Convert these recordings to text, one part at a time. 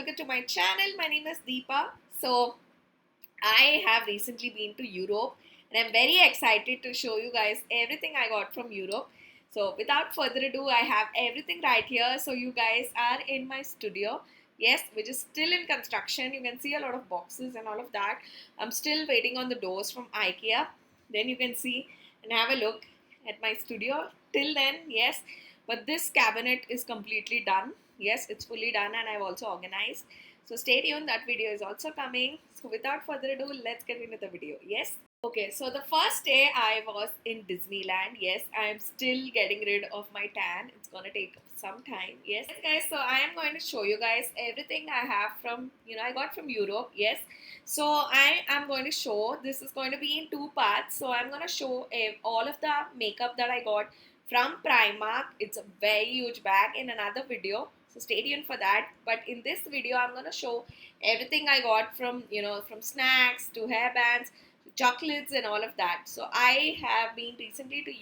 welcome to my channel. My name is Deepa. So I have recently been to Europe and I'm very excited to show you guys everything I got from Europe. So without further ado, I have everything right here. So you guys are in my studio. Yes, which is still in construction. You can see a lot of boxes and all of that. I'm still waiting on the doors from IKEA. Then you can see and have a look at my studio. Till then, yes, but this cabinet is completely done. Yes, it's fully done and I've also organized. So stay tuned, that video is also coming. So without further ado, let's get into the video. Yes. Okay, so the first day I was in Disneyland. Yes, I am still getting rid of my tan. It's gonna take some time. Yes, guys, so I am going to show you guys everything I have from, I got from Europe. Yes, so I am going to show, this is going to be in two parts. So I'm going to show all of the makeup that I got from Primark. It's a very huge bag in another video. So stay tuned for that. But in this video, I'm going to show everything I got from, from snacks to hairbands to chocolates and all of that. So I have been recently to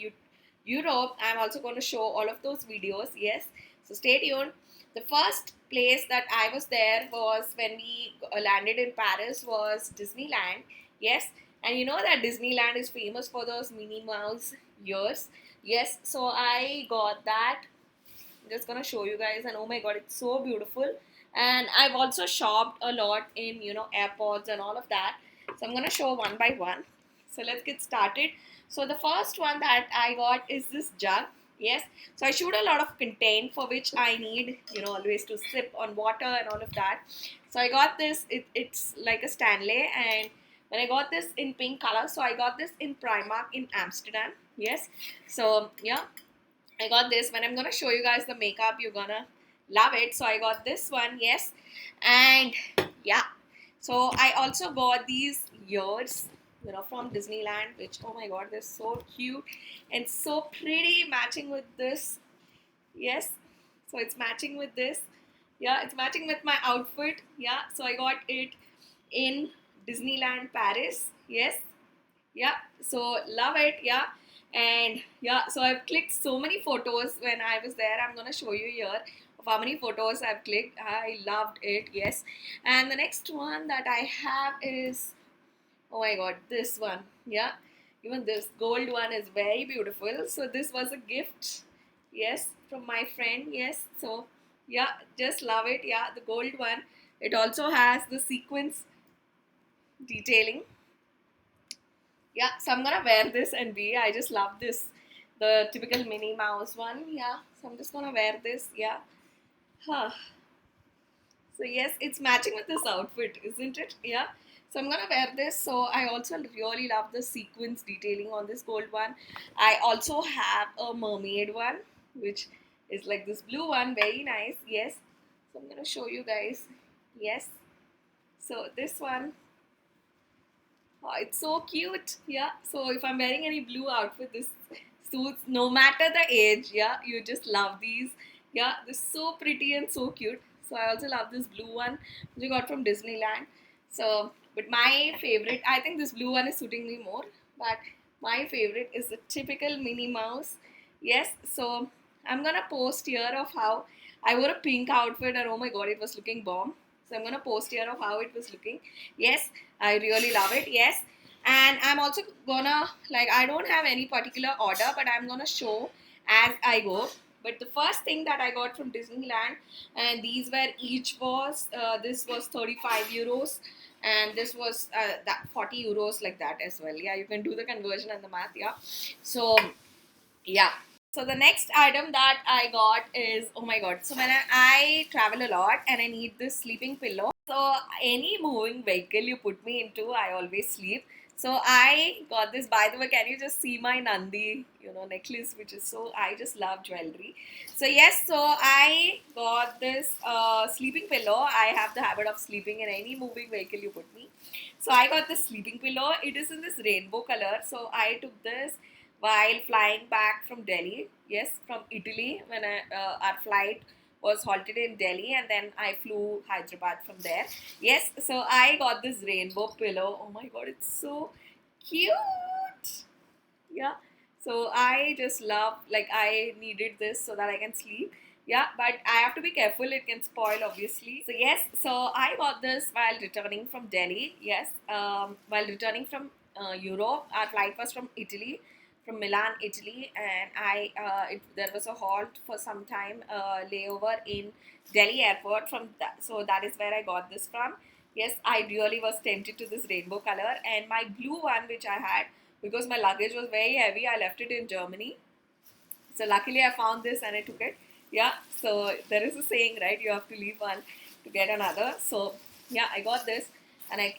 Europe. I'm also going to show all of those videos. Yes. So stay tuned. The first place that I was there was when we landed in Paris was Disneyland. Yes. And you know that Disneyland is famous for those Minnie Mouse ears. Yes. So I got that. I'm just gonna show you guys, and oh my god, it's so beautiful. And I've also shopped a lot in airports and all of that. So I'm gonna show one by one. So let's get started. So the first one that I got is this jug. Yes, so I shoot a lot of content for which I need always to sip on water and all of that. So I got this. It's like a Stanley, and when I got this in pink color, so I got this in Primark in Amsterdam. Yes, so yeah, I got this. When I'm gonna show you guys the makeup, you're gonna love it. So I got this one, yes, and yeah. So I also got these ears, from Disneyland, which oh my god, they're so cute and so pretty, matching with this. Yes, so it's matching with this. Yeah, it's matching with my outfit. Yeah, so I got it in Disneyland Paris. Yes, yeah, so love it. Yeah, and yeah, so I've clicked so many photos when I was there. I'm gonna show you here of how many photos I've clicked. I loved it. Yes, and the next one that I have is, oh my god, this one. Yeah, even this gold one is very beautiful. So this was a gift, yes, from my friend. Yes, so yeah, just love it. Yeah, the gold one. It also has the sequins detailing. Yeah, so I'm gonna wear this and be. I just love this, the typical Minnie Mouse one. Yeah, so I'm just gonna wear this. Yeah, huh. So yes, it's matching with this outfit, isn't it? Yeah. So I'm gonna wear this. So I also really love the sequins detailing on this gold one. I also have a mermaid one, which is like this blue one, very nice. Yes. So I'm gonna show you guys. Yes. So this one, oh, it's so cute. Yeah. So if I'm wearing any blue outfit, this suits no matter the age. Yeah. You just love these. Yeah. They're so pretty and so cute. So I also love this blue one which I got from Disneyland. So, but my favorite, I think this blue one is suiting me more. But my favorite is the typical Minnie Mouse. Yes. So I'm gonna post here of how I wore a pink outfit and oh my god, it was looking bomb. So I'm gonna post here of how it was looking. Yes, I really love it. Yes, and I'm also gonna, like, I don't have any particular order, but I'm gonna show as I go. But the first thing that I got from Disneyland, and these were each was this was 35 euros, and this was that 40 euros, like that as well. Yeah, you can do the conversion and the math. Yeah, so yeah. So the next item that I got is, oh my god. So when I travel a lot and I need this sleeping pillow. So any moving vehicle you put me into, I always sleep. So I got this. By the way, can you just see my Nandi, necklace, which is so, I just love jewelry. So yes, so I got this sleeping pillow. I have the habit of sleeping in any moving vehicle you put me. So I got this sleeping pillow. It is in this rainbow color. So I took this while flying back from Delhi. Yes, from Italy, when our flight was halted in Delhi, and then I flew Hyderabad from there. Yes, so I got this rainbow pillow. Oh my god, it's so cute. Yeah, so I just love, like, I needed this so that I can sleep. Yeah, but I have to be careful, it can spoil obviously. So yes, so I got this while returning from Delhi. Yes, while returning from Europe. Our flight was from Italy, from Milan, Italy, and there was a halt for some time, layover in Delhi airport. So that is where I got this from. Yes, I really was tempted to this rainbow color, and my blue one which I had, because my luggage was very heavy, I left it in Germany. So luckily I found this and I took it. Yeah. So there is a saying, right? You have to leave one to get another. So yeah, I got this and I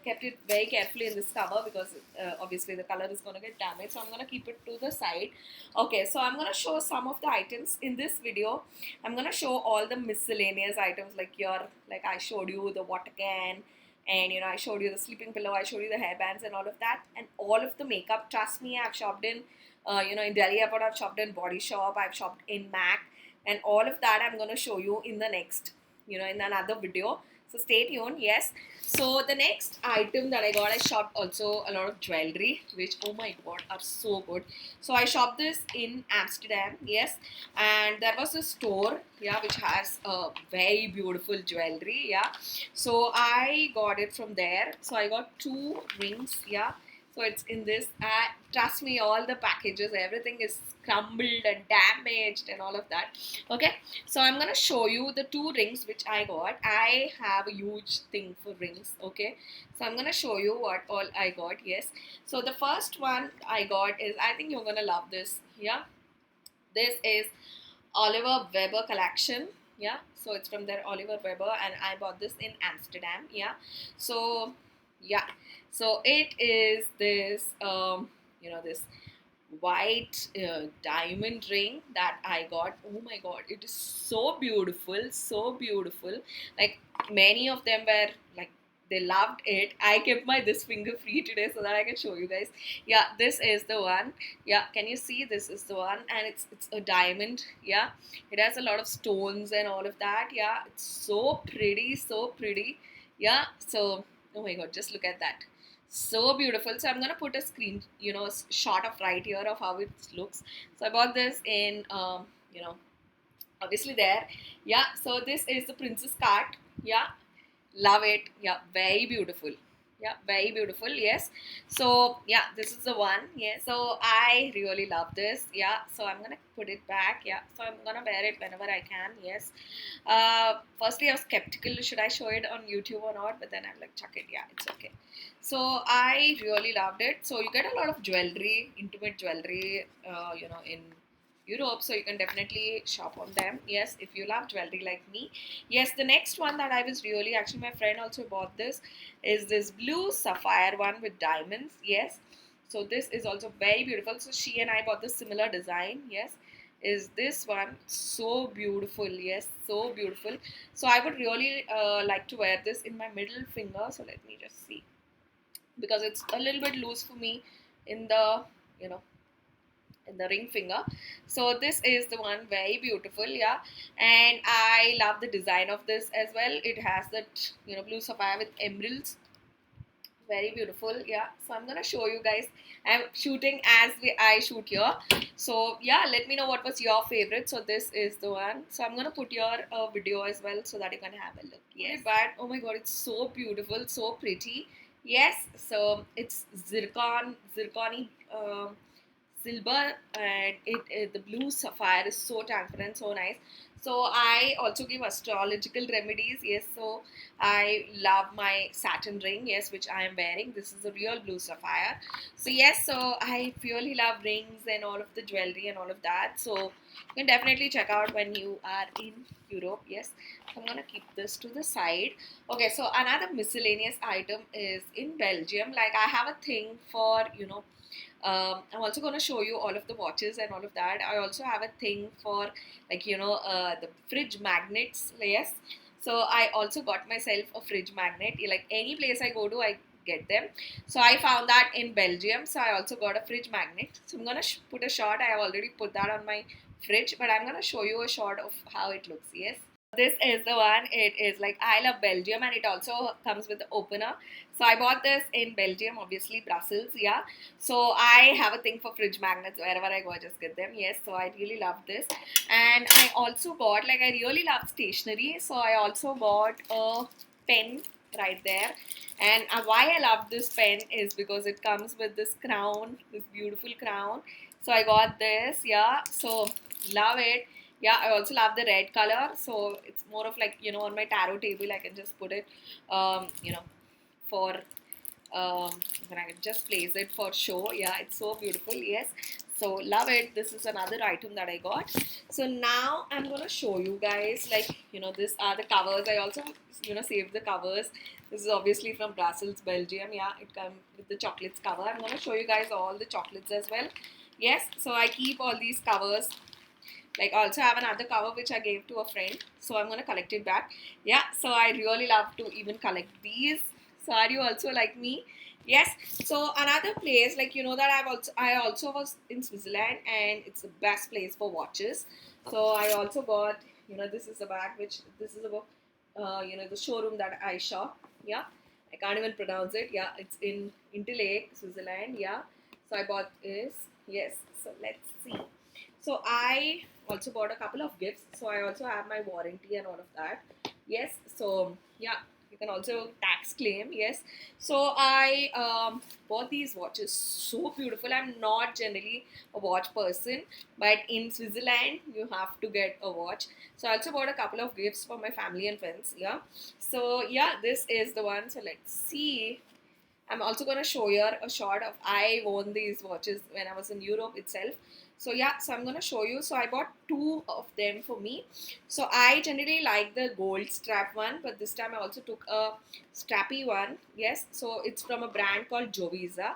kept it very carefully in this cover because obviously the color is going to get damaged. So I'm going to keep it to the side. Okay. So I'm going to show some of the items in this video. I'm going to show all the miscellaneous items like I showed you the water can, and I showed you the sleeping pillow, I showed you the hairbands and all of that, and all of the makeup. Trust me, I've shopped in in Delhi Airport, I've shopped in Body Shop, I've shopped in MAC, and all of that I'm going to show you in the next, in another video. So stay tuned. Yes. So the next item that I got, I shopped also a lot of jewelry, which oh my god are so good. So I shopped this in Amsterdam. Yes, and there was a store, yeah, which has very beautiful jewelry. Yeah, so I got it from there. So I got two rings. Yeah, so it's in this. Trust me, all the packages, everything is crumbled and damaged and all of that. Okay, so I'm gonna show you the two rings which I got. I have a huge thing for rings. Okay, so I'm gonna show you what all I got. Yes, so the first one I got is, I think you're gonna love this. Yeah, this is Oliver Weber collection. Yeah, so it's from their Oliver Weber, and I bought this in Amsterdam. Yeah, so yeah, so it is this this white diamond ring that I got. Oh my god, it is so beautiful, so beautiful. Like, many of them were like, they loved it. I kept my this finger free today so that I can show you guys. Yeah, this is the one. Yeah, can you see? This is the one, and it's a diamond. Yeah, it has a lot of stones and all of that. Yeah, it's so pretty, so pretty. Yeah, so oh my god, just look at that, so beautiful. So I'm gonna put a screen, shot of right here of how it looks. So I bought this in obviously there. Yeah, so this is the princess cut. Yeah, love it. Yeah, very beautiful. Yeah, very beautiful. Yes. So yeah, this is the one. Yeah, so I really love this. Yeah, so I'm gonna put it back. Yeah, so I'm gonna wear it whenever I can. Yes. Firstly, I was skeptical, should I show it on YouTube or not, but then I'm like, chuck it. Yeah, it's okay. So I really loved it. So you get a lot of jewelry, intimate jewelry, in Europe, so you can definitely shop on them. Yes, if you love jewelry like me. Yes, the next one that I was really, actually my friend also bought this, is this blue sapphire one with diamonds. Yes, so this is also very beautiful. So she and I bought the similar design. Yes, is this one so beautiful. Yes, so beautiful. So I would really like to wear this in my middle finger. So let me just see, because it's a little bit loose for me in the, you know in the ring finger. So this is the one, very beautiful. Yeah, and I love the design of this as well. It has that, blue sapphire with emeralds, very beautiful. Yeah, so I'm gonna show you guys. I'm shooting as I shoot here. So yeah, let me know what was your favorite. So this is the one. So I'm gonna put your video as well so that you can have a look. Yes, but oh my god, it's so beautiful, so pretty. Yes, so it's zircony silver, and the blue sapphire is so transparent, so nice. So I also give astrological remedies. Yes, so I love my satin ring, yes, which I am wearing. This is a real blue sapphire. So yes, so I really love rings and all of the jewelry and all of that. So you can definitely check out when you are in Europe. Yes, so I'm gonna keep this to the side. Okay, so another miscellaneous item is in Belgium. Like, I have a thing for, I'm also going to show you all of the watches and all of that. I also have a thing for, like, the fridge magnets. Yes. So I also got myself a fridge magnet. Like, any place I go to, I get them. So I found that in Belgium. So I also got a fridge magnet. So I'm going to put a shot. I have already put that on my fridge, but I'm going to show you a shot of how it looks. Yes. This is the one. It is like I love Belgium, and it also comes with the opener. So I bought this in Belgium, obviously Brussels, yeah. So I have a thing for fridge magnets. Wherever I go, I just get them. Yes, so I really love this. And I also bought, like, I really love stationery. So I also bought a pen right there. And why I love this pen is because it comes with this crown, this beautiful crown. So I got this, yeah. So love it. Yeah, I also love the red color. So it's more of like, on my tarot table, I can just put it, for then I can just place it for show. Yeah, it's so beautiful. Yes, so love it. This is another item that I got. So now I'm gonna show you guys, like, these are the covers. I also saved the covers. This is obviously from Brussels, Belgium. Yeah, it comes with the chocolates cover. I'm gonna show you guys all the chocolates as well. Yes, so I keep all these covers. Like, I also have another cover which I gave to a friend, so I'm gonna collect it back. Yeah, so I really love to even collect these. So are you also like me? Yes. So another place, like, that I also was in Switzerland, and it's the best place for watches. So I also got, this is a bag which this is about, the showroom that I shop. Yeah, I can't even pronounce it. Yeah, it's in Interlake, Switzerland. Yeah, so I bought this. Yes. So let's see. So I also bought a couple of gifts. So I also have my warranty and all of that. Yes. So yeah, you can also tax claim. Yes. So I bought these watches. So beautiful. I'm not generally a watch person, but in Switzerland you have to get a watch. So I also bought a couple of gifts for my family and friends. Yeah. So yeah, this is the one. So let's see. I'm also going to show you a shot of I won these watches when I was in Europe itself. So yeah, so I'm going to show you. So I bought two of them for me. So I generally like the gold strap one, but this time I also took a strappy one. Yes, so it's from a brand called Jovisa.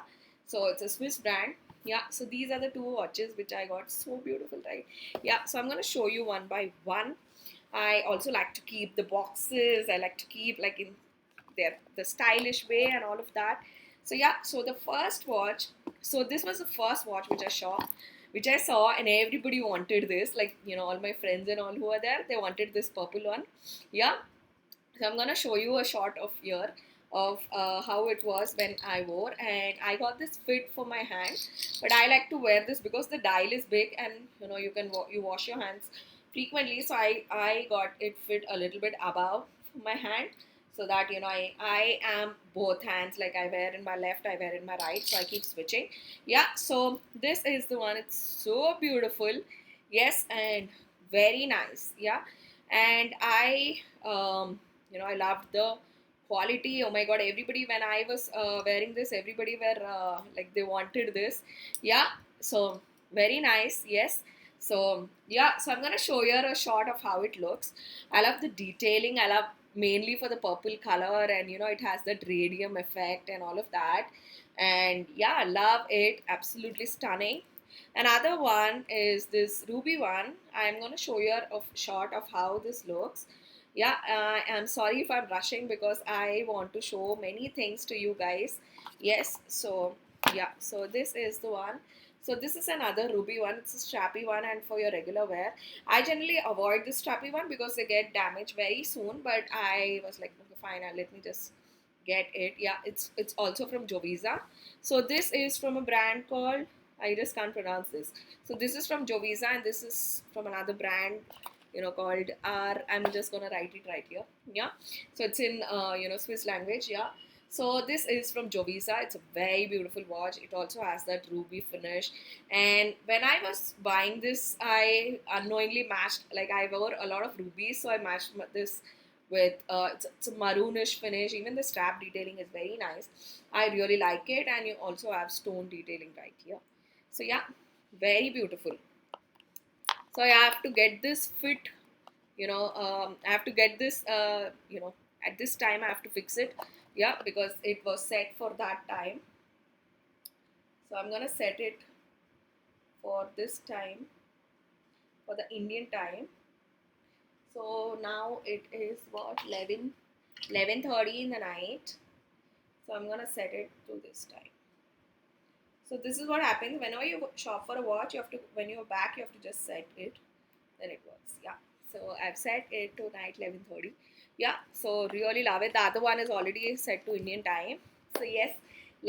So it's a Swiss brand. Yeah, so these are the two watches which I got. So beautiful, right? Yeah, so I'm going to show you one by one. I also like to keep the boxes. I like to keep, like, in the stylish way and all of that. So yeah, so the first watch, so this was the first watch which I saw, and everybody wanted this. Like, all my friends and all who were there, they wanted this purple one. Yeah, so I'm gonna show you a shot of here of how it was when I wore, and I got this fit for my hand. But I like to wear this because the dial is big, and you can you wash your hands frequently. So I got it fit a little bit above my hand, so that I am both hands. Like, I wear in my left, I wear in my right, so I keep switching. Yeah, so this is the one. It's so beautiful. Yes, and very nice. Yeah, and I loved the quality. Oh my god, everybody, when I was wearing this, everybody were like, they wanted this. Yeah, so very nice. Yes. So yeah, so I'm gonna show you a shot of how it looks. I love the detailing. I love mainly for the purple color, and it has that radium effect and all of that. And yeah, I love it. Absolutely stunning. Another one is this ruby one. I'm going to show you a shot of how this looks. Yeah, I'm sorry if I'm rushing because I want to show many things to you guys. Yes, so yeah, so this is the one. So this is another ruby one. It's a strappy one, and for your regular wear. I generally avoid the strappy one because they get damaged very soon. But I was like, okay, fine, let me just get it. Yeah, it's also from Jovisa. So this is from a brand called, I just can't pronounce this. So this is from Jovisa, and this is from another brand, called R. I'm just gonna write it right here. Yeah. So it's in Swiss language. Yeah. So this is from Jovisa. It's a very beautiful watch. It also has that ruby finish. And when I was buying this, I unknowingly matched. Like, I wore a lot of rubies, so I matched this with it's a maroonish finish. Even the strap detailing is very nice. I really like it, and you also have stone detailing right here. So yeah, very beautiful. So I have to get this fit. I have to get this. At this time I have to fix it. Yeah, because it was set for that time. So I'm gonna set it for this time, for the Indian time. So now it is what, 11:30 in the night. So I'm gonna set it to this time. So this is what happens whenever you shop for a watch. You have to, when you're back, you have to just set it. Then it works. Yeah. So I've set it to night 11:30. Yeah, so really love it. The other one is already set to Indian time. So yes,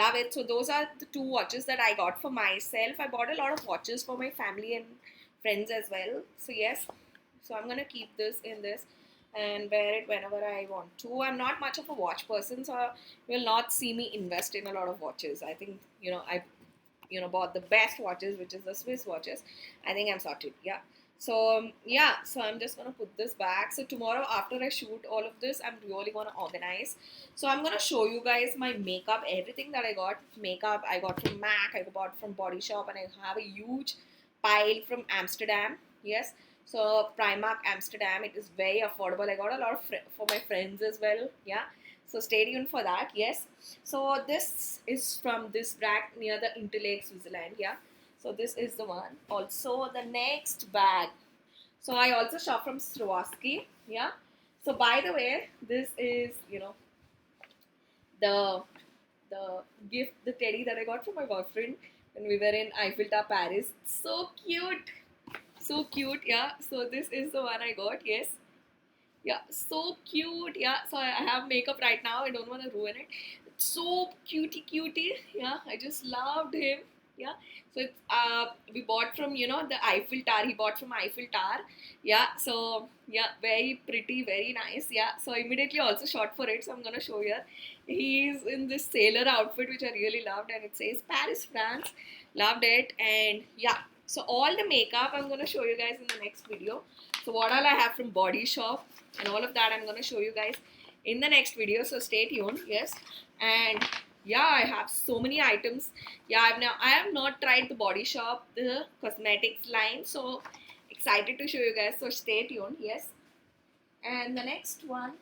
love it. So those are the two watches that I got for myself. I bought a lot of watches for my family and friends as well. So yes, so I'm gonna keep this in this and wear it whenever I want to. I'm not much of a watch person, so you will not see me invest in a lot of watches. I think I bought the best watches, which is the Swiss watches. I think I'm sorted. Yeah. So yeah, so I'm just gonna put this back. So tomorrow after I shoot all of this, I'm really gonna organize. So I'm gonna show you guys my makeup, everything that I got. Makeup I got from MAC, I got from Body Shop, and I have a huge pile from Amsterdam. Yes. So Primark Amsterdam, it is very affordable. I got a lot of for my friends as well. Yeah. So stay tuned for that. Yes. So this is from this brand near the Interlake, Switzerland. Yeah. So this is the one. Also the next bag. So I also shop from Swarovski. Yeah. So by the way, this is the the gift, the teddy that I got from my boyfriend when we were in Eiffel Tower, Paris. So cute. So cute. Yeah. So this is the one I got. Yes. Yeah, so cute. Yeah, so I have makeup right now. I don't want to ruin it. It's so cutie. Yeah, I just loved him. Yeah, so it's we bought from the Eiffel Tower. He bought from Eiffel Tower. Yeah, so yeah, very pretty, very nice. Yeah, so I immediately also shot for it. So I'm gonna show you. He's in this sailor outfit which I really loved, and it says Paris, France. Loved it, and yeah. So all the makeup I'm gonna show you guys in the next video. So what all I have from Body Shop and all of that I'm going to show you guys in the next video, so stay tuned. Yes, and yeah, I have so many items. Yeah, I have not tried the Body Shop, the cosmetics line, so excited to show you guys, so stay tuned. Yes, and the next one,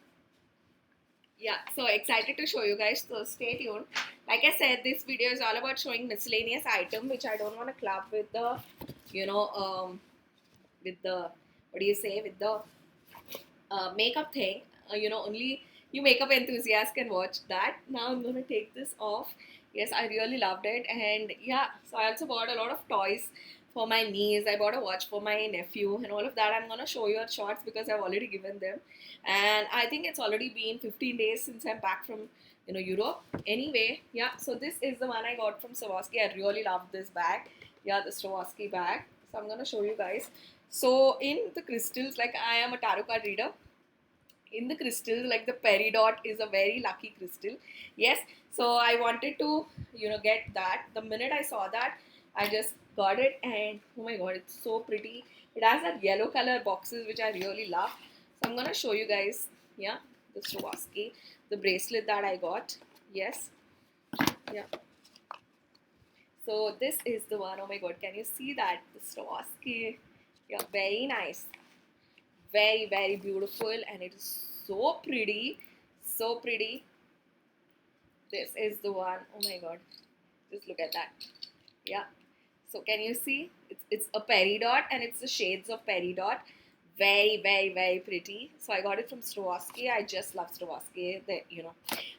yeah, so excited to show you guys, so stay tuned. Like I said, this video is all about showing miscellaneous item which I don't want to club with the you know with the what do you say, with the makeup thing. Only you makeup enthusiasts can watch that. Now I'm gonna take this off. Yes, I really loved it, and yeah, so I also bought a lot of toys for my niece. I bought a watch for my nephew, and all of that. I'm gonna show you our shots because I've already given them, and I think it's already been 15 days since I'm back from Europe. Anyway, yeah, so this is the one I got from Swarovski. I really love this bag. Yeah, the Swarovski bag. So I'm gonna show you guys. So in the crystals, like I am a tarot card reader, in the crystal, like the peridot is a very lucky crystal. Yes, so I wanted to get that. The minute I saw that, I just got it, and oh my god, it's so pretty. It has that yellow color boxes which I really love. So I'm gonna show you guys. Yeah, the Swarovski, the bracelet that I got. Yes. Yeah, so this is the one. Oh my god, can you see that, the Swarovski? Yeah, very nice, very beautiful, and it is so pretty, so pretty. This is the one. Oh my god, just look at that. Yeah, so can you see, it's a peridot, and it's the shades of peridot. Very pretty. So I got it from Swarovski. I just love Swarovski.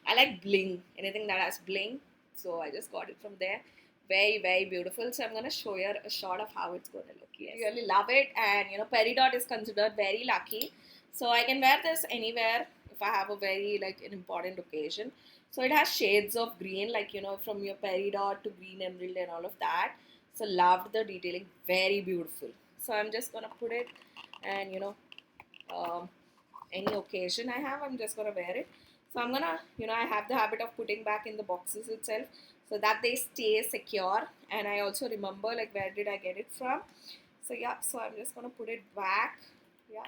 I like bling, anything that has bling, so I just got it from there. Very beautiful. So I'm gonna show you a shot of how it's gonna look. Yes, I really love it, and peridot is considered very lucky, so I can wear this anywhere if I have a very like an important occasion. So it has shades of green, like from your peridot to green emerald and all of that. So loved the detailing, very beautiful. So I'm just gonna put it, and um, any occasion I have, I'm just gonna wear it. So I'm gonna, I have the habit of putting back in the boxes itself so that they stay secure. And I also remember like where did I get it from. So yeah, so I'm just gonna put it back. Yeah.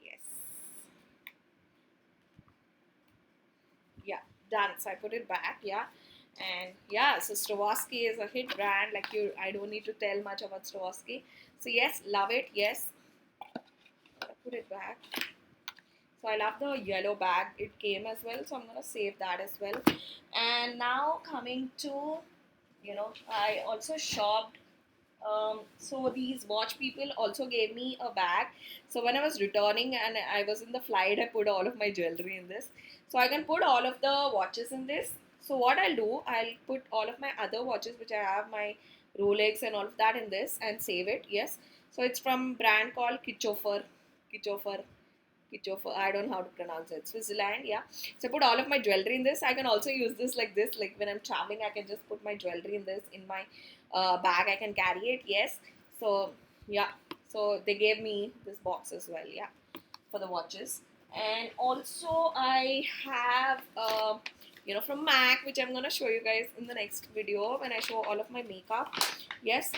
Yes. Yeah. Done. So I put it back. Yeah. And yeah, so Swarovski is a hit brand. Like I don't need to tell much about Swarovski. So yes, love it. Yes. Put it back. So I love the yellow bag it came as well. So I'm gonna save that as well. And now coming to, I also shopped. So these watch people also gave me a bag. So when I was returning and I was in the flight, I put all of my jewelry in this. So I can put all of the watches in this. So what I'll do, I'll put all of my other watches which I have, my Rolex and all of that in this and save it. Yes. So it's from brand called Kichofer. Kichofer. Kichofer. I don't know how to pronounce it. Switzerland. Yeah. So I put all of my jewelry in this. I can also use this like this. Like when I'm traveling, I can just put my jewelry in this in my bag. I can carry it. Yes. So yeah. So they gave me this box as well. Yeah, for the watches. And also I have from MAC, which I'm gonna show you guys in the next video when I show all of my makeup. Yes,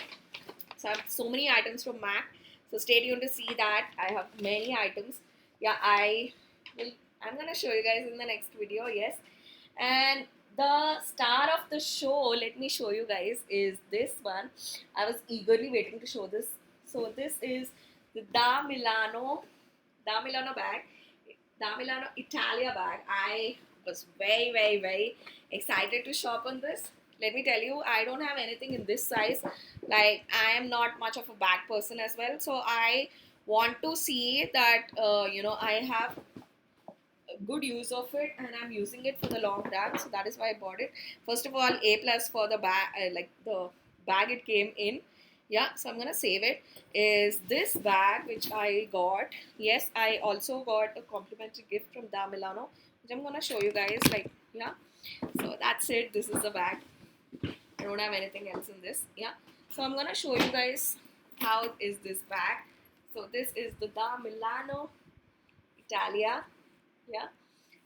so I have so many items from MAC, so stay tuned to see that. I have many items. Yeah, I'm gonna show you guys in the next video. Yes. And the star of the show, let me show you guys, is this one. I was eagerly waiting to show this. So this is the Da Milano bag, Da Milano Italia bag. I was very, very, very excited to shop on this. Let me tell you, I don't have anything in this size. Like, I am not much of a bag person as well. So I want to see that, I have good use of it and I'm using it for the long run. So that is why I bought it. First of all, A plus for the bag, like the bag it came in. Yeah, so I'm gonna save it. Is this bag which I got? Yes, I also got a complimentary gift from Da Milano, which I'm gonna show you guys. Like, yeah. So that's it. This is the bag. I don't have anything else in this. Yeah. So I'm gonna show you guys how is this bag. So this is the Da Milano Italia. Yeah,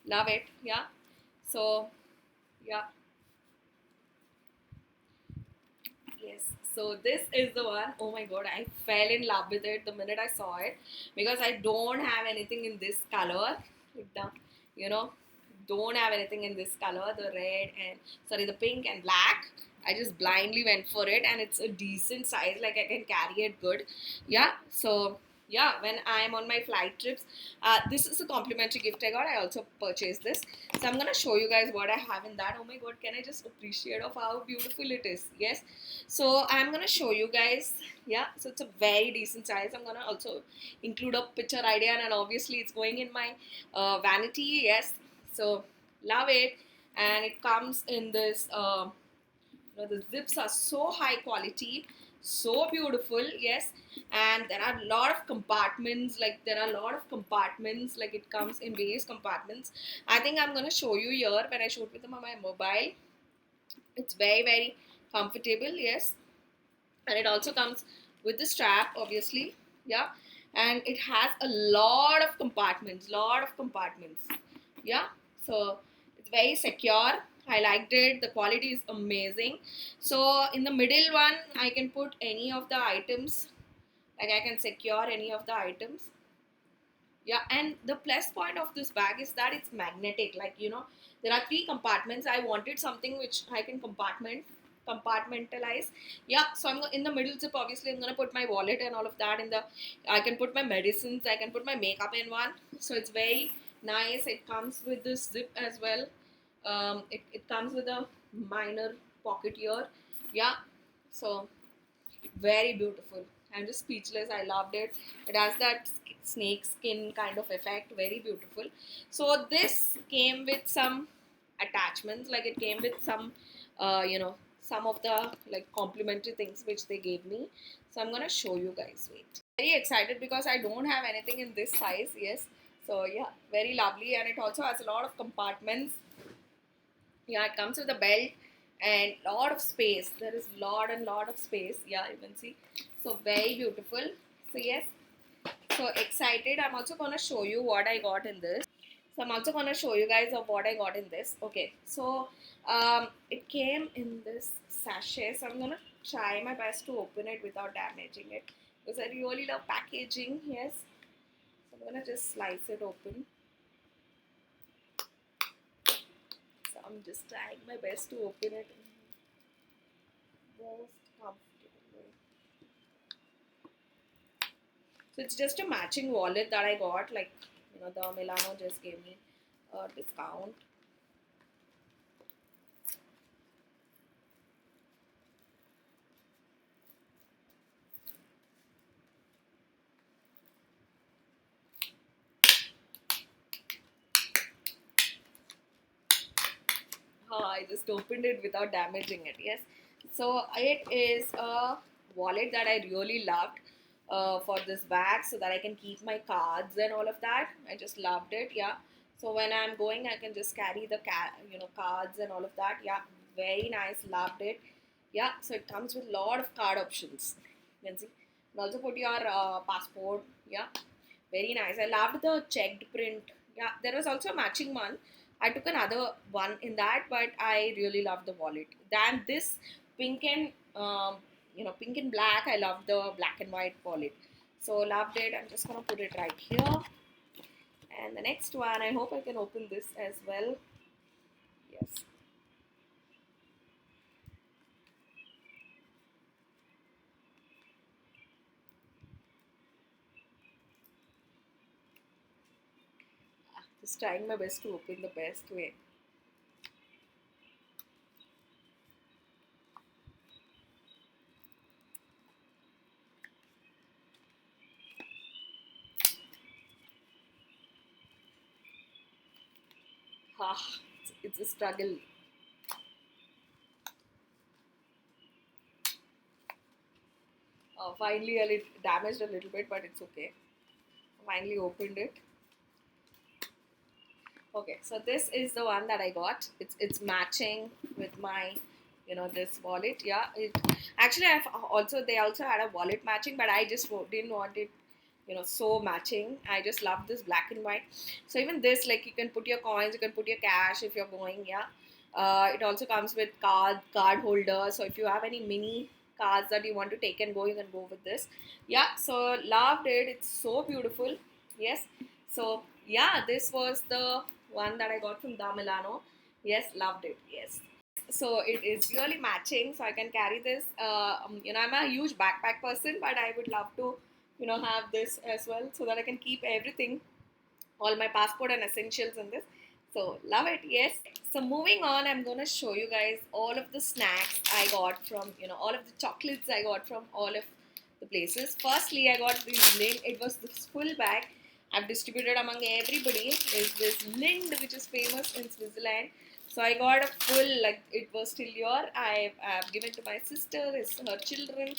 love it. Yeah, so yeah, yes, so this is the one. Oh my god, I fell in love with it the minute I saw it, because I don't have anything in this color. You know, don't have anything in this color, the red and sorry, the pink and black. I just blindly went for it, and it's a decent size, like I can carry it good. Yeah, so yeah, when I'm on my flight trips, this is a complimentary gift I got. I also purchased this, so I'm gonna show you guys what I have in that. Oh my god, can I just appreciate of how beautiful it is? Yes, so I'm gonna show you guys. Yeah, so it's a very decent size. I'm gonna also include a picture idea, and obviously it's going in my vanity. Yes, so love it. And it comes in this the zips are so high quality, so beautiful. Yes, and there are a lot of compartments. Like there are a lot of compartments, like it comes in various compartments. I think I'm going to show you here when I shoot with them on my mobile. It's very, very comfortable. Yes, and it also comes with the strap, obviously. Yeah, and it has a lot of compartments. Yeah, so it's very secure. I liked it. The quality is amazing. So in the middle one, I can put any of the items. Like I can secure any of the items. Yeah, and the plus point of this bag is that it's magnetic. Like, there are three compartments. I wanted something which I can compartmentalize. Yeah, so in the middle zip. Obviously, I'm gonna put my wallet and all of that in the. I can put my medicines. I can put my makeup in one. So it's very nice. It comes with this zip as well. It comes with a minor pocket here. Yeah, so very beautiful. I'm just speechless. I loved it. It has that snake skin kind of effect. Very beautiful. So this came with some attachments. Like it came with some, some of the like complimentary things which they gave me. So I'm gonna show you guys. Wait. Very excited because I don't have anything in this size. Yes. So yeah, very lovely, and it also has a lot of compartments. Yeah, it comes with a belt and lot of space. There is lot of space. Yeah, you can see. So very beautiful. So yes, so excited. I'm also gonna show you what I got in this. So I'm also gonna show you guys of what I got in this. Okay, so it came in this sachet. So I'm gonna try my best to open it without damaging it, because I really love packaging. Yes, so I'm gonna just slice it open. So I'm just trying my best to open it in the most comfortable way. So it's just a matching wallet that I got. Like, the Milano just gave me a discount. I just opened it without damaging it. Yes. So it is a wallet that I really loved for this bag, so that I can keep my cards and all of that. I just loved it. Yeah. So when I'm going, I can just carry the cards and all of that. Yeah, very nice. Loved it. Yeah. So it comes with a lot of card options. You can see. And also put your passport. Yeah, very nice. I loved the checked print. Yeah, there was also a matching one. I took another one in that, but I really loved the wallet. Than this pink and pink and black. I love the black and white wallet. So loved it. I'm just gonna put it right here. And the next one, I hope I can open this as well. Yes. Just trying my best to open the best way. Ah, it's a struggle. Finally, it damaged a little bit, but it's okay. Finally opened it. Okay, so this is the one that I got. It's matching with my, this wallet. Yeah, it actually I've also they also had a wallet matching, but I just didn't want it, so matching. I just love this black and white. So even this, like you can put your coins, you can put your cash if you're going. Yeah, it also comes with card holder. So if you have any mini cards that you want to take and go, you can go with this. Yeah, so loved it. It's so beautiful. Yes. So yeah, this was the one that I got from Da Milano. Yes, loved it. Yes. So it is really matching. So I can carry this. I'm a huge backpack person, but I would love to, have this as well so that I can keep everything, all my passport and essentials in this. So love it. Yes. So moving on, I'm gonna show you guys all of the snacks I got from, all of the chocolates I got from all of the places. Firstly, I got this Lind. It was this full bag. I've distributed among everybody. Is this Lind, which is famous in Switzerland. So I got a full, like it was still your. I've given to my sister, her children,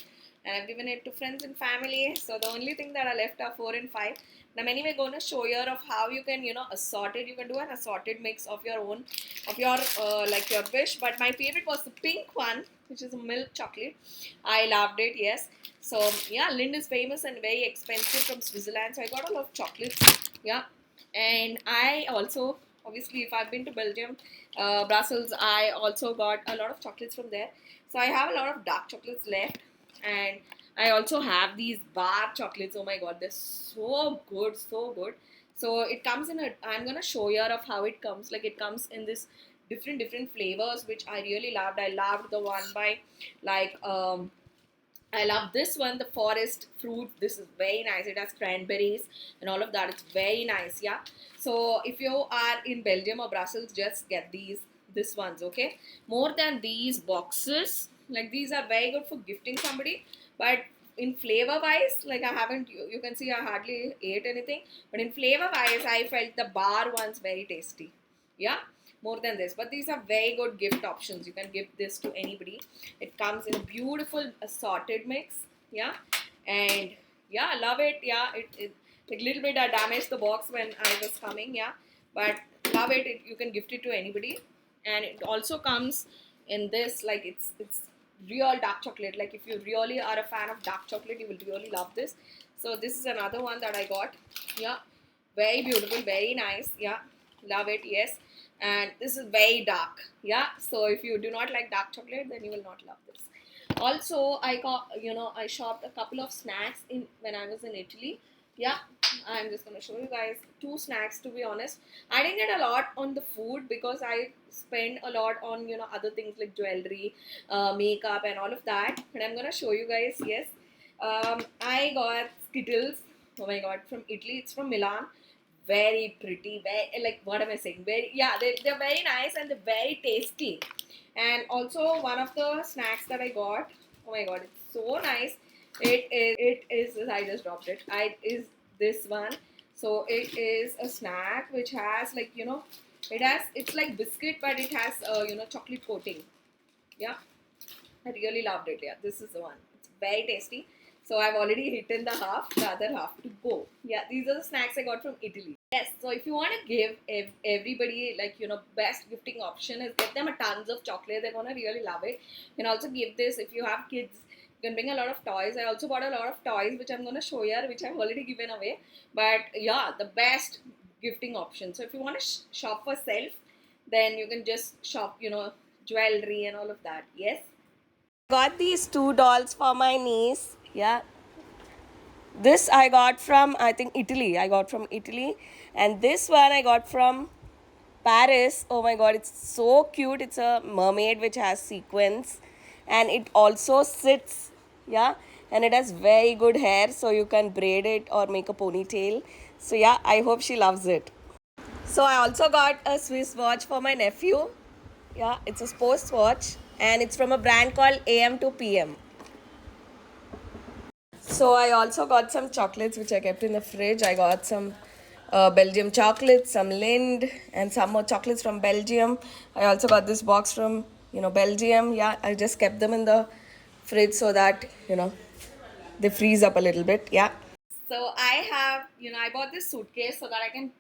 and I've given it to friends and family. So the only thing that are left are 4 and 5. I'm anyway going to show you of how you can, assort it. You can do an assorted mix of your own, of your like your wish. But my favorite was the pink one, which is a milk chocolate. I loved it. Yes. So yeah, Lind is famous and very expensive from Switzerland. So I got a lot of chocolates. Yeah, and I also, obviously, if I've been to Belgium, Brussels, I also got a lot of chocolates from there. So I have a lot of dark chocolates left, and I also have these bar chocolates. Oh my god, they're so good, so good. So it comes in a. I'm gonna show you of how it comes. Like it comes in this different flavors, which I really loved. I loved the one by like I love this one, the forest fruit. This is very nice. It has cranberries and all of that. It's very nice, yeah. So if you are in Belgium or Brussels, just get this ones, okay? More than these boxes, like these are very good for gifting somebody, but in flavor wise, like I haven't, you can see I hardly ate anything, but in flavor wise, I felt the bar ones very tasty, yeah, more than this. But these are very good gift options. You can give this to anybody. It comes in a beautiful assorted mix. Yeah. And yeah, I love it. Yeah. It like little bit I damaged the box when I was coming. Yeah. But love it. You can gift it to anybody. And it also comes in this, like it's real dark chocolate. Like if you really are a fan of dark chocolate, you will really love this. So this is another one that I got. Yeah. Very beautiful, very nice. Yeah. Love it. Yes. And this is very dark. Yeah. So if you do not like dark chocolate, then you will not love this. Also, I got, I shopped a couple of snacks in when I was in Italy. Yeah, I'm just gonna show you guys two snacks. To be honest, I didn't get a lot on the food because I spend a lot on other things like jewelry, makeup, and all of that. But I'm gonna show you guys. Yes, I got Skittles. Oh my god, from Italy. It's from Milan. Very pretty. Very, like, what am I saying? Very, yeah, they're very nice and they're very tasty. And also one of the snacks that I got, oh my god, it's so nice. It is I just dropped it. I is this one. So it is a snack which has, like, it's like biscuit, but it has chocolate coating. Yeah. I really loved it. Yeah, this is the one. It's very tasty. So I've already eaten the half, the other half to go. Yeah, these are the snacks I got from Italy. Yes, so if you want to give everybody, like, best gifting option is get them a tons of chocolate. They're gonna really love it. You can also give this if you have kids. You can bring a lot of toys. I also bought a lot of toys which I'm gonna show you, which I've already given away. But yeah, the best gifting option. So if you want to shop for self, then you can just shop, jewelry and all of that. Yes. Got these two dolls for my niece. Yeah. This I got from, I think, Italy. I got from Italy. And this one I got from Paris. Oh my god, it's so cute. It's a mermaid which has sequins. And it also sits. Yeah. And it has very good hair. So you can braid it or make a ponytail. So yeah, I hope she loves it. So I also got a Swiss watch for my nephew. Yeah, it's a sports watch. And it's from a brand called AM to PM. So I also got some chocolates which I kept in the fridge. I got some Belgium chocolates, some Lind, and some more chocolates from Belgium. I also got this box from Belgium. Yeah, I just kept them in the fridge so that they freeze up a little bit. Yeah. So I have, I bought this suitcase so that I can,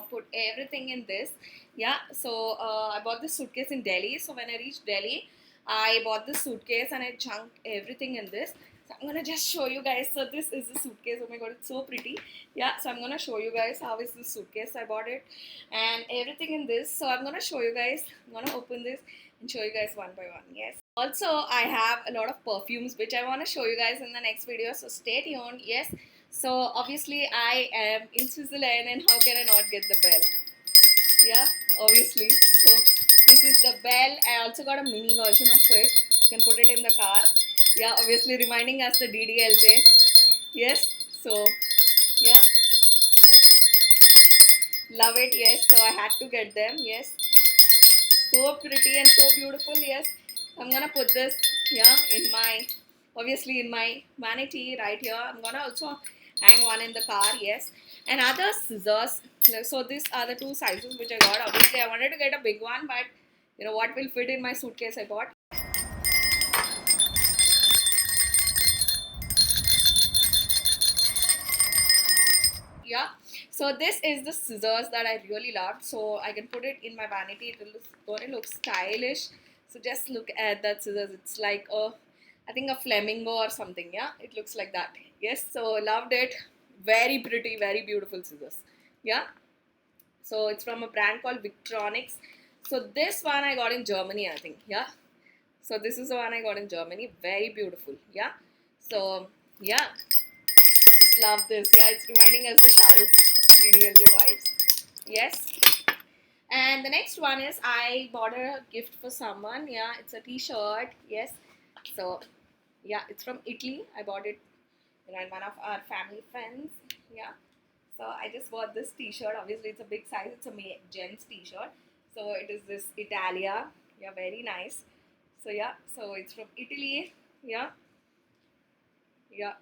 put everything in this. Yeah. So I bought this suitcase in Delhi. So when I reached Delhi, I bought this suitcase and I chunked everything in this. So I'm gonna just show you guys. So this is the suitcase. Oh my god, it's so pretty. Yeah. So I'm gonna show you guys how is this suitcase. I bought it and everything in this. So I'm gonna show you guys. I'm gonna open this and show you guys one by one. Yes. Also, I have a lot of perfumes which I want to show you guys in the next video. So stay tuned. Yes. So obviously I am in Switzerland and how can I not get the bell? Yeah, obviously. So this is the bell. I also got a mini version of it. You can put it in the car. Yeah, obviously reminding us the DDLJ. Yes. So yeah, love it. Yes. So I had to get them. Yes. So pretty and so beautiful. Yes. I'm gonna put this, yeah, in my, obviously in my vanity right here. I'm gonna also hang one in the car. Yes. And other scissors. So these are the two sizes which I got. Obviously I wanted to get a big one, but what will fit in my suitcase I bought. Yeah, so this is the scissors that I really loved. So I can put it in my vanity. It will gonna look stylish. So just look at that scissors. It's like I think a flamingo or something. Yeah, it looks like that. Yes, so loved it. Very pretty, very beautiful scissors. Yeah, so it's from a brand called Victronics. So this one I got in Germany, I think. Yeah, so this is the one I got in Germany. Very beautiful. Yeah, so yeah, just love this. Yeah, it's reminding us the Shahrukh DDLJ vibes. Yes. And the next one is I bought a gift for someone. Yeah, it's a t-shirt. Yes. So yeah, it's from Italy. I bought it, in one of our family friends. Yeah. So I just bought this t-shirt. Obviously, it's a big size. It's a gents t-shirt. So it is this Italia. Yeah, very nice. So yeah, so it's from Italy. Yeah. Yeah.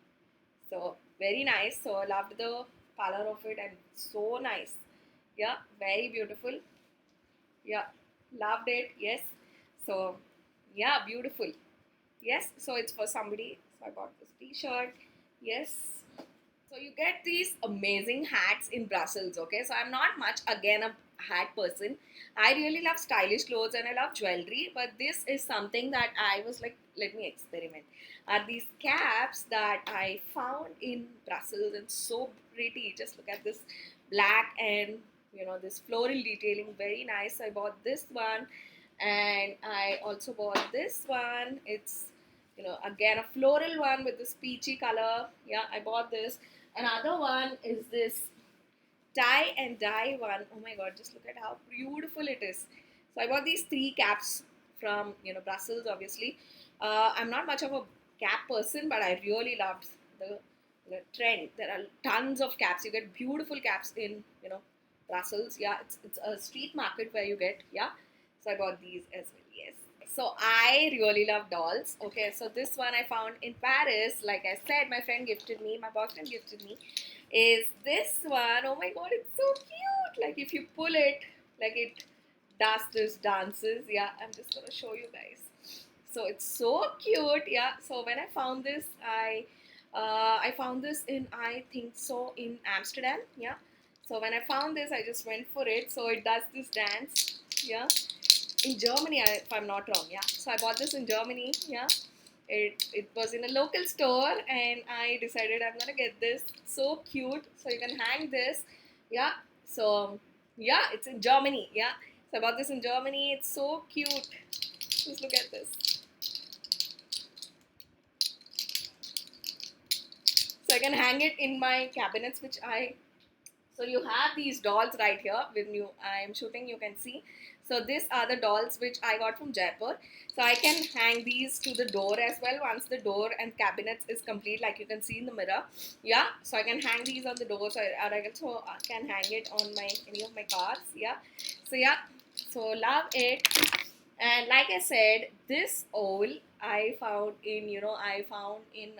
So very nice. So I loved the color of it and so nice. Yeah, very beautiful. Yeah, loved it. Yes. So yeah, beautiful. Yes. So it's for somebody. So I bought this t-shirt. Yes. So you get these amazing hats in Brussels, okay? So I'm not much again a hat person. I really love stylish clothes and I love jewelry, but this is something that I was like, let me experiment. Are these caps that I found in Brussels and so pretty. Just look at this black and this floral detailing, very nice. I bought this one and I also bought this one. It's again a floral one with this peachy color. Yeah, I bought this. Another one is this tie and dye one. Oh my god, just look at how beautiful it is. So I bought these three caps from Brussels. Obviously, I'm not much of a cap person, but I really loved the trend. There are tons of caps. You get beautiful caps in Brussels. Yeah, it's a street market where you get, yeah. So I bought these as well. Yes. So I really love dolls. Okay, so this one I found in Paris. Like I said, my friend gifted me, my boyfriend gifted me. Is this one? Oh my god, it's so cute. Like if you pull it, like it does this dances. Yeah, I'm just gonna show you guys. So it's so cute. Yeah. So when I found this, I found this in, I think so, in Amsterdam. Yeah. So when I found this, I just went for it. So it does this dance. Yeah. In Germany, if I'm not wrong. Yeah. So I bought this in Germany. Yeah. It was in a local store, and I decided I'm gonna get this. So cute. So you can hang this. Yeah. So yeah, it's in Germany. Yeah. So I bought this in Germany. It's so cute. Just look at this. So I can hang it in my cabinets, which I, so you have these dolls right here. When you, I am shooting, you can see. So these are the dolls which I got from Jaipur. So I can hang these to the door as well once the door and cabinets is complete, like you can see in the mirror. Yeah, so I can hang these on the door. So I also can hang it on my, any of my cars. Yeah, so yeah, so love it. And like I said, this owl I found in, I found in,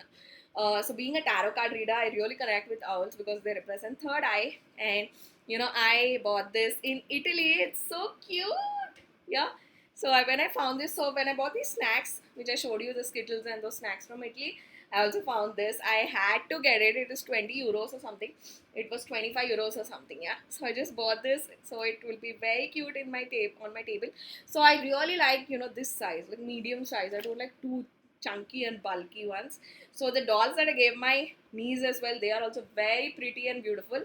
so being a tarot card reader, I really connect with owls because they represent third eye. And, I bought this in Italy. It's so cute. Yeah. So when I found this, so when I bought these snacks, which I showed you, the Skittles and those snacks from Italy, I also found this. I had to get it. It is 20 euros or something. It was 25 euros or something. Yeah. So I just bought this. So it will be very cute in my on my table. So I really like, this size, like medium size. I don't like too chunky and bulky ones. So the dolls that I gave my niece as well, they are also very pretty and beautiful.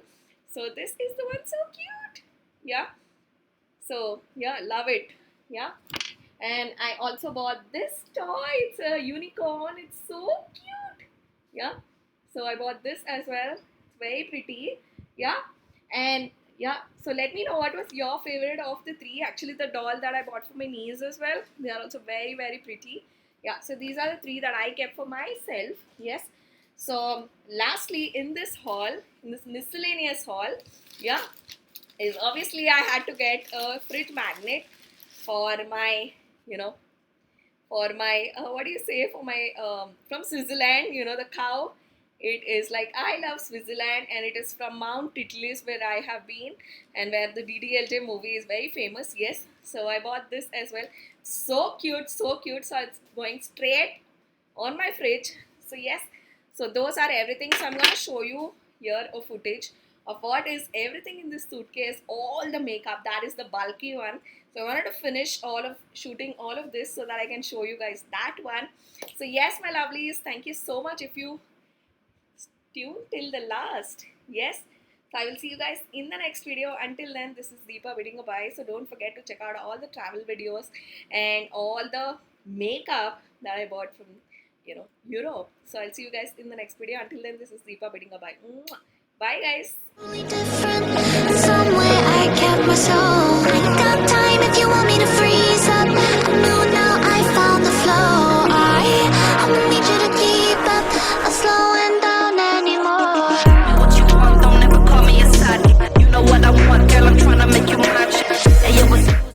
So this is the one, so cute. Yeah. So yeah, love it. Yeah. And I also bought this toy. It's a unicorn. It's so cute. Yeah. So I bought this as well. It's very pretty. Yeah. And yeah, so let me know what was your favorite of the three. Actually, the doll that I bought for my niece as well, they are also very, very pretty. Yeah, so these are the three that I kept for myself. Yes. So lastly, in this haul, in this miscellaneous haul, yeah, is obviously I had to get a fridge magnet for my, you know, for my, what do you say, for my, from Switzerland, the cow. It is like, I love Switzerland, and it is from Mount Titlis, where I have been and where the DDLJ movie is very famous. Yes, so I bought this as well. So cute, so cute. So it's going straight on my fridge. So yes, so those are everything. So I'm going to show you here a footage of what is everything in this suitcase, all the makeup. That is the bulky one. So I wanted to finish shooting all of this so that I can show you guys that one. So yes, my lovelies, thank you so much if you tuned till the last. Yes. So I will see you guys in the next video. Until then, this is Deepa bidding a bye. So don't forget to check out all the travel videos and all the makeup that I bought from, Europe. So I'll see you guys in the next video. Until then, this is Deepa bidding a bye. Bye guys. Only different, somewhere I kept my soul.